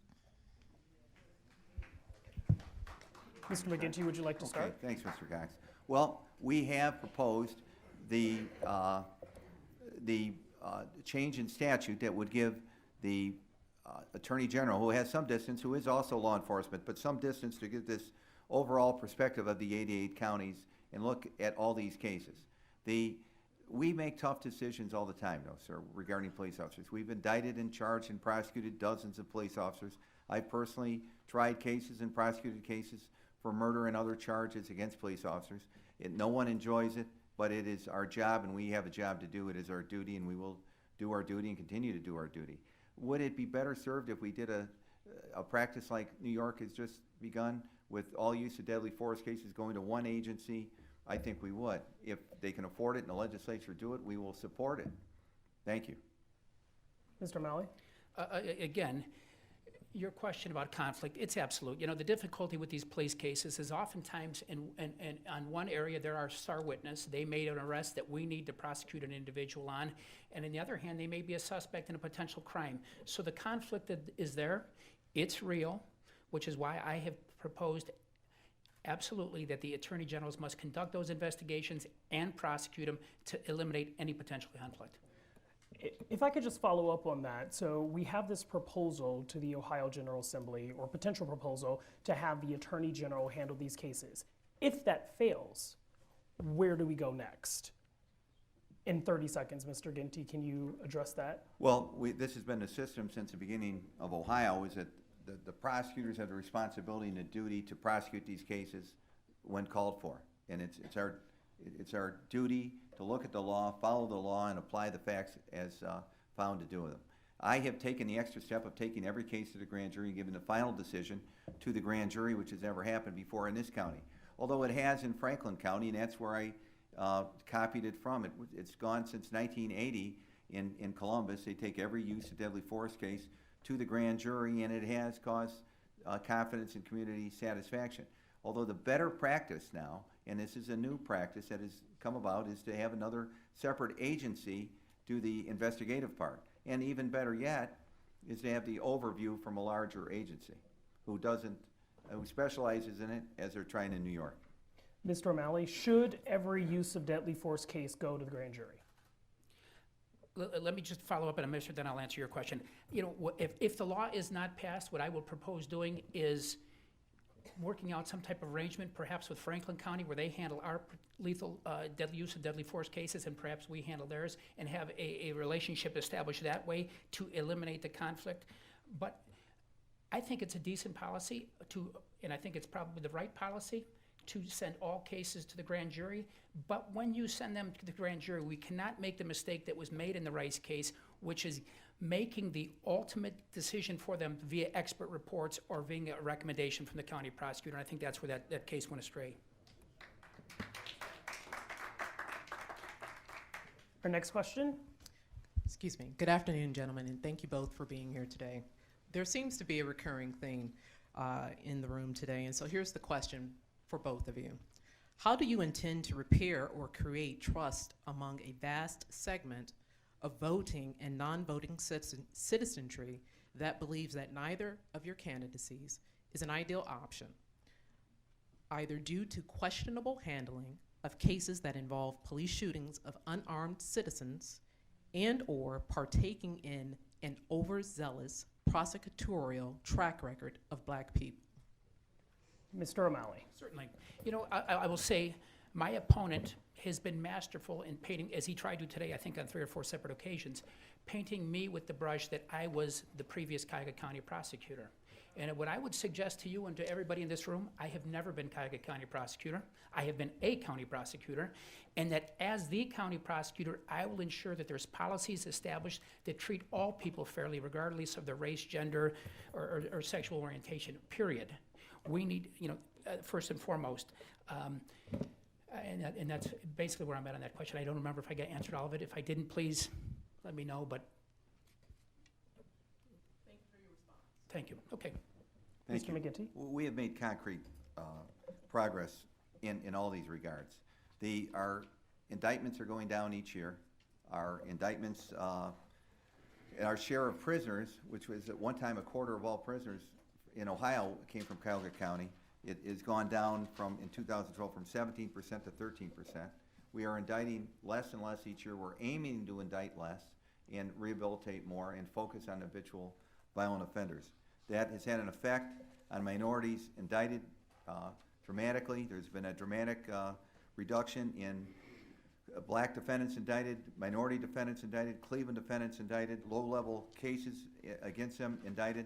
Mr. McGinty, would you like to start? Okay, thanks, Mr. Cox. Well, we have proposed the change in statute that would give the Attorney General, who has some distance, who is also law enforcement, but some distance to get this overall perspective of the 88 counties and look at all these cases. We make tough decisions all the time, though, sir, regarding police officers. We've indicted and charged and prosecuted dozens of police officers. I personally tried cases and prosecuted cases for murder and other charges against police officers. No one enjoys it, but it is our job, and we have a job to do. It is our duty, and we will do our duty and continue to do our duty. Would it be better served if we did a practice like New York has just begun, with all use of deadly force cases going to one agency? I think we would. If they can afford it and the legislature do it, we will support it. Thank you. Mr. O'Malley? Again, your question about conflict, it's absolute. You know, the difficulty with these police cases is oftentimes on one area there are star witness. They made an arrest that we need to prosecute an individual on. And on the other hand, they may be a suspect in a potential crime. So the conflict that is there, it's real, which is why I have proposed absolutely that the Attorney Generals must conduct those investigations and prosecute them to eliminate any potential conflict. If I could just follow up on that. So we have this proposal to the Ohio General Assembly, or potential proposal, to have the Attorney General handle these cases. If that fails, where do we go next? In 30 seconds, Mr. Ginty, can you address that? Well, this has been the system since the beginning of Ohio, is that the prosecutors have the responsibility and the duty to prosecute these cases when called for. And it's our duty to look at the law, follow the law, and apply the facts as found to do with them. I have taken the extra step of taking every case to the grand jury and giving the final decision to the grand jury, which has never happened before in this county. Although it has in Franklin County, and that's where I copied it from. It's gone since 1980 in Columbus. They take every use of deadly force case to the grand jury, and it has caused confidence and community satisfaction. Although the better practice now, and this is a new practice that has come about, is to have another separate agency do the investigative part. And even better yet is to have the overview from a larger agency who specializes in it, as they're trying in New York. Mr. O'Malley, should every use of deadly force case go to the grand jury? Let me just follow up on a measure, then I'll answer your question. You know, if the law is not passed, what I will propose doing is working out some type of arrangement, perhaps with Franklin County, where they handle our lethal deadly use of deadly force cases, and perhaps we handle theirs, and have a relationship established that way to eliminate the conflict. But I think it's a decent policy to, and I think it's probably the right policy, to send all cases to the grand jury. But when you send them to the grand jury, we cannot make the mistake that was made in the Rice case, which is making the ultimate decision for them via expert reports or via a recommendation from the county prosecutor. And I think that's where that case went astray. Our next question. Excuse me. Good afternoon, gentlemen, and thank you both for being here today. There seems to be a recurring theme in the room today, and so here's the question for both of you. How do you intend to repair or create trust among a vast segment of voting and non-voting citizenry that believes that neither of your candidacies is an ideal option, either due to questionable handling of cases that involve police shootings of unarmed citizens and or partaking in an overzealous prosecutorial track record of black people? Mr. O'Malley. Certainly. You know, I will say my opponent has been masterful in painting, as he tried to today, I think on 3 or 4 separate occasions, painting me with the brush that I was the previous Cuyahoga County prosecutor. And what I would suggest to you and to everybody in this room, I have never been Cuyahoga County prosecutor. I have been a county prosecutor, and that as the county prosecutor, I will ensure that there's policies established that treat all people fairly, regardless of their race, gender, or sexual orientation, period. We need, you know, first and foremost, and that's basically where I'm at on that question. I don't remember if I got answered all of it. If I didn't, please let me know, but. Thank you for your response. Thank you. Okay. Thank Mr. you. McGinty. We have made concrete progress in all these regards. Our indictments are going down each year. Our indictments, our share of prisoners, which was at one time a quarter of all prisoners in Ohio, came from Cuyahoga County. It has gone down in 2012 from 17% to 13%. We are indicting less and less each year. We're aiming to indict less and rehabilitate more and focus on habitual violent offenders. That has had an effect on minorities indicted dramatically. There's been a dramatic reduction in black defendants indicted, minority defendants indicted, Cleveland defendants indicted, low-level cases against them indicted.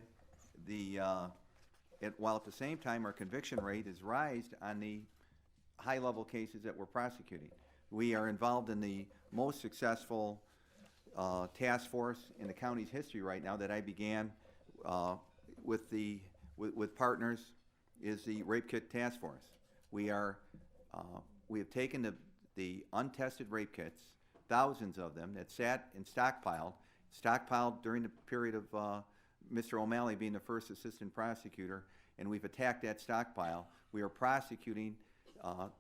While at the same time our conviction rate is rising on the high-level cases that we're prosecuting. We are involved in the most successful task force in the county's history right now that I began with partners, is the Rape Kit Task Force. We have taken the untested rape kits, thousands of them that sat and stockpiled during the period of Mr. O'Malley being the first assistant prosecutor, and we've attacked that stockpile. We are prosecuting.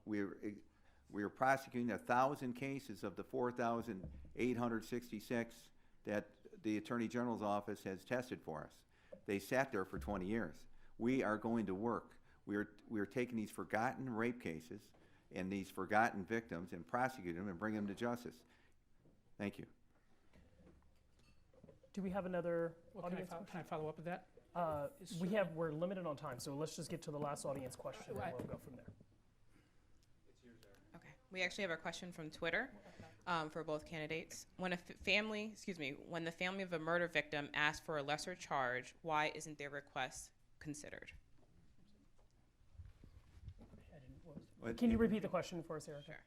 We are prosecuting 1,000 cases of the 4,866 that the Attorney General's office has tested for us. They sat there for 20 years. We are going to work. We are taking these forgotten rape cases and these forgotten victims and prosecuting them and bring them to justice. Thank you. Do we have another Well, audience can I follow up with that? We're limited on time, so let's just get to the last audience question and we'll go from there. Okay. We actually have a question from Twitter for both candidates. When the family of a murder victim asks for a lesser charge, why isn't their request considered? Can you repeat the question for us, Erica? Sure.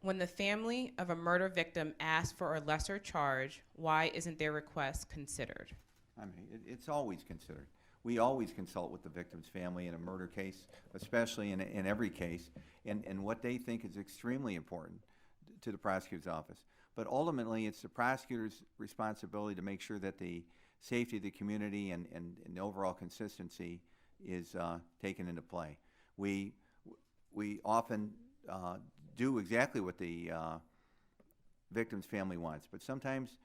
When the family of a murder victim asks for a lesser charge, why isn't their request considered? I mean, it's always considered. We always consult with the victim's family in a murder case, especially in every case, and what they think is extremely important to the prosecutor's office. But ultimately, it's the prosecutor's responsibility to make sure that the safety of the community and the overall consistency is taken into play. We often do exactly what the victim's family wants, but sometimes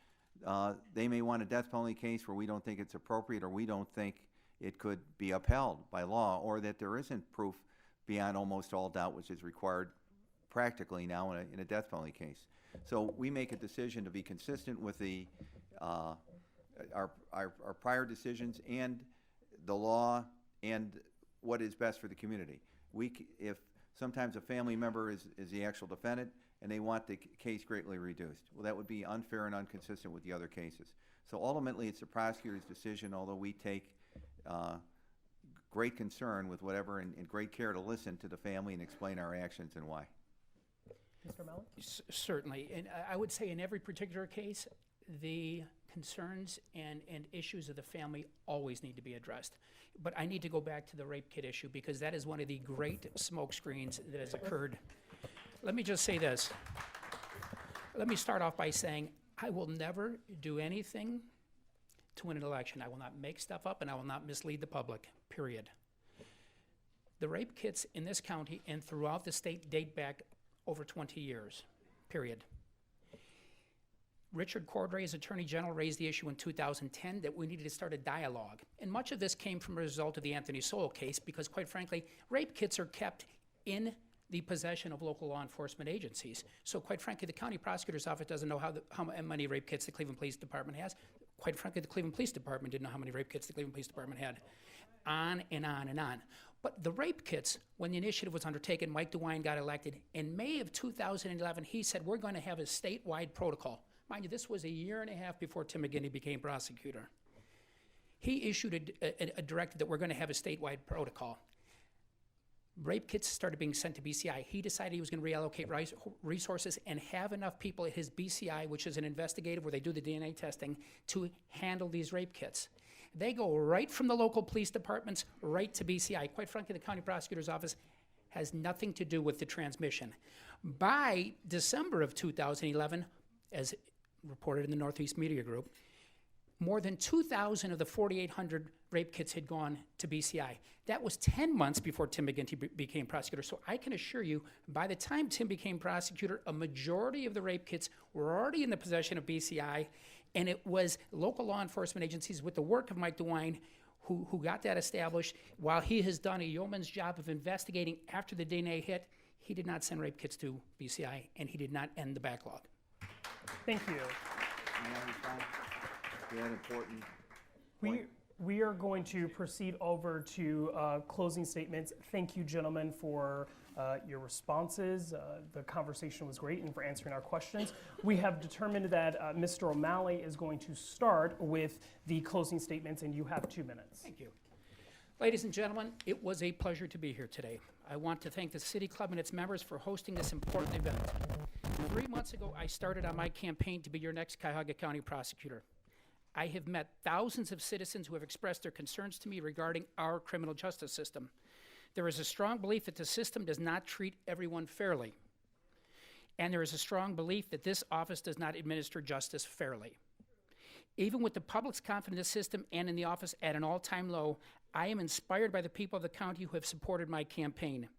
they may want a death penalty case where we don't think it's appropriate, or we don't think it could be upheld by law, or that there isn't proof beyond almost all doubt, which is required practically now in a death penalty case. So we make a decision to be consistent with the our prior decisions and the law and what is best for the community. If sometimes a family member is the actual defendant and they want the case greatly reduced, well, that would be unfair and inconsistent with the other cases. So ultimately, it's the prosecutor's decision, although we take great concern with whatever and great care to listen to the family and explain our actions and why. Mr. O'Malley? Certainly, and I would say in every particular case, the concerns and issues of the family always need to be addressed. But I need to go back to the rape kit issue because that is one of the great smoke screens that has occurred. Let me just say this. Let me start off by saying I will never do anything to win an election. I will not make stuff up and I will not mislead the public, period. The rape kits in this county and throughout the state date back over 20 years, period. Richard Cordray, as Attorney General, raised the issue in 2010 that we needed to start a dialogue. And much of this came from a result of the Anthony Sowell case because, quite frankly, rape kits are kept in the possession of local law enforcement agencies. So, quite frankly, the county prosecutor's office doesn't know how many rape kits the Cleveland Police Department has. Quite frankly, the Cleveland Police Department didn't know how many rape kits the Cleveland Police Department had. On and on and on. But the rape kits, when the initiative was undertaken, Mike DeWine got elected. In May of 2011, he said, we're going to have a statewide protocol. Mind you, this was a year and a half before Tim McGinty became prosecutor. He issued a directive that we're going to have a statewide protocol. Rape kits started being sent to BCI. He decided he was going to reallocate resources and have enough people at his BCI, which is an investigative where they do the DNA testing, to handle these rape kits. They go right from the local police departments right to BCI. Quite frankly, the county prosecutor's office has nothing to do with the transmission. By December of 2011, as reported in the Northeast Media Group, more than 2,000 of the 4,800 rape kits had gone to BCI. That was 10 months before Tim McGinty became prosecutor. So I can assure you, by the time Tim became prosecutor, a majority of the rape kits were already in the possession of BCI, and it was local law enforcement agencies with the work of Mike DeWine who got that established. While he has done a yeoman's job of investigating after the DNA hit, he did not send rape kits to BCI, and he did not end the backlog. Thank you. May I respond to that important point? We are going to proceed over to closing statements. Thank you, gentlemen, for your responses. The conversation was great and for answering our questions. We have determined that Mr. O'Malley is going to start with the closing statements, and you have 2 minutes. Thank you. Ladies and gentlemen, it was a pleasure to be here today. I want to thank the City Club and its members for hosting this important event. 3 months ago, I started on my campaign to be your next Cuyahoga County Prosecutor. I have met thousands of citizens who have expressed their concerns to me regarding our criminal justice system. There is a strong belief that the system does not treat everyone fairly. And there is a strong belief that this office does not administer justice fairly. Even with the public's confidence in the system and in the office at an all-time low, I am inspired by the people of the county who have supported my campaign.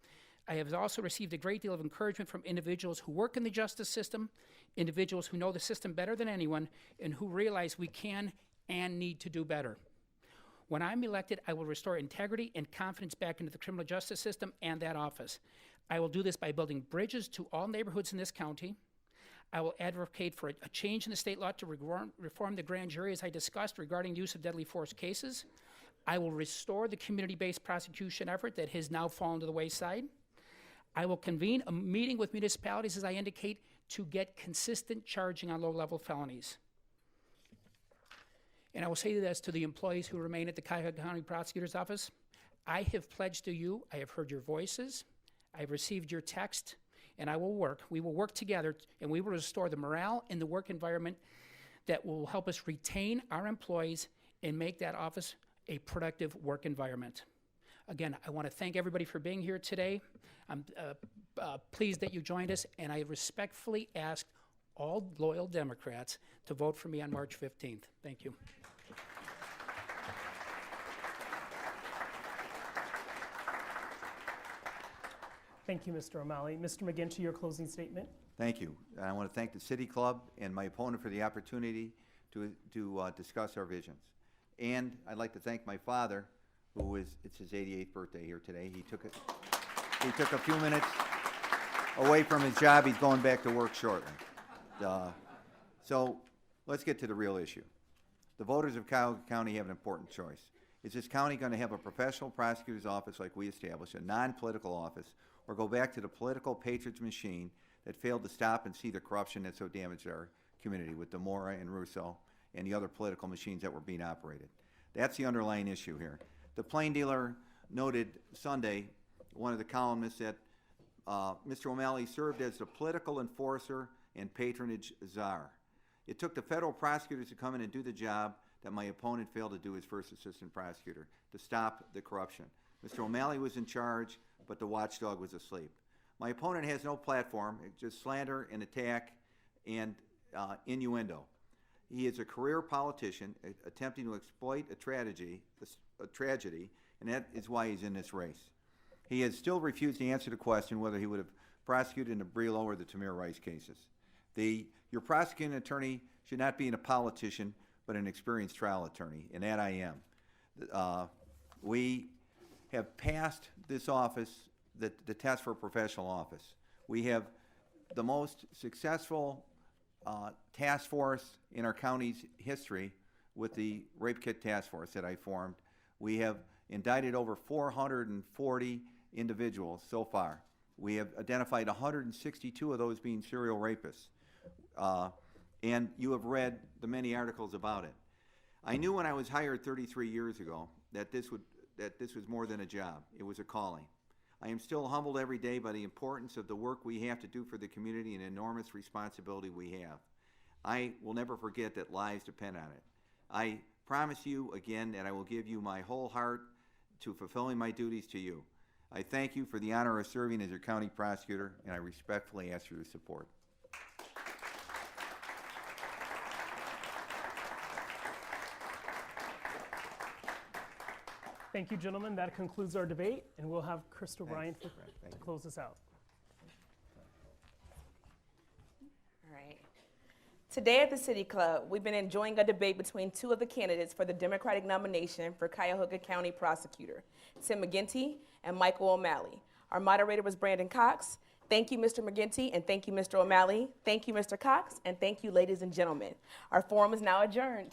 I have also received a great deal of encouragement from individuals who work in the justice system, individuals who know the system better than anyone, and who realize we can and need to do better. When I'm elected, I will restore integrity and confidence back into the criminal justice system and that office. I will do this by building bridges to all neighborhoods in this county. I will advocate for a change in the state law to reform the grand jury, as I discussed, regarding use of deadly force cases. I will restore the community-based prosecution effort that has now fallen to the wayside. I will convene a meeting with municipalities, as I indicate, to get consistent charging on low-level felonies. And I will say this to the employees who remain at the Cuyahoga County Prosecutor's Office. I have pledged to you, I have heard your voices, I have received your text, and we will work together, and we will restore the morale and the work environment that will help us retain our employees and make that office a productive work environment. Again, I want to thank everybody for being here today. I'm pleased that you joined us, and I respectfully ask all loyal Democrats to vote for me on March 15th. Thank you. Thank you, Mr. O'Malley. Mr. McGinty, your closing statement. Thank you. I want to thank the City Club and my opponent for the opportunity to discuss our visions. And I'd like to thank my father, it's his 88th birthday here today. He took a few minutes away from his job. He's going back to work shortly. So let's get to the real issue. The voters of Cuyahoga County have an important choice. Is this county going to have a professional prosecutor's office like we established, a non-political office, or go back to the political patronage machine that failed to stop and see the corruption that so damaged our community with DeMora and Russo and the other political machines that were being operated? That's the underlying issue here. The Plain Dealer noted Sunday, one of the columnists, that Mr. O'Malley served as the political enforcer and patronage czar. It took the federal prosecutors to come in and do the job that my opponent failed to do as first assistant prosecutor, to stop the corruption. Mr. O'Malley was in charge, but the watchdog was asleep. My opponent has no platform, just slander and attack and innuendo. He is a career politician attempting to exploit a tragedy, and that is why he's in this race. He has still refused to answer the question whether he would have prosecuted in the Brillo or the Tamir Rice cases. Your prosecuting attorney should not be a politician, but an experienced trial attorney, and that I am. We have passed this office, the test for a professional office. We have the most successful task force in our county's history with the Rape Kit Task Force that I formed. We have indicted over 440 individuals so far. We have identified 162 of those being serial rapists. And you have read the many articles about it. I knew when I was hired 33 years ago that this was more than a job. It was a calling. I am still humbled every day by the importance of the work we have to do for the community and enormous responsibility we have. I will never forget that lives depend on it. I promise you again that I will give you my whole heart to fulfilling my duties to you. I thank you for the honor of serving as your county prosecutor, and I respectfully ask for your support. Thank you, gentlemen. That concludes our debate, and we'll have Crystal Bryant to close us out. All right. Today at the City Club, we've been enjoying a debate between two of the candidates for the Democratic nomination for Cuyahoga County Prosecutor, Tim McGinty and Michael O'Malley. Our moderator was Brandon Cox. Thank you, Mr. McGinty, and thank you, Mr. O'Malley. Thank you, Mr. Cox, and thank you, ladies and gentlemen. Our forum is now adjourned.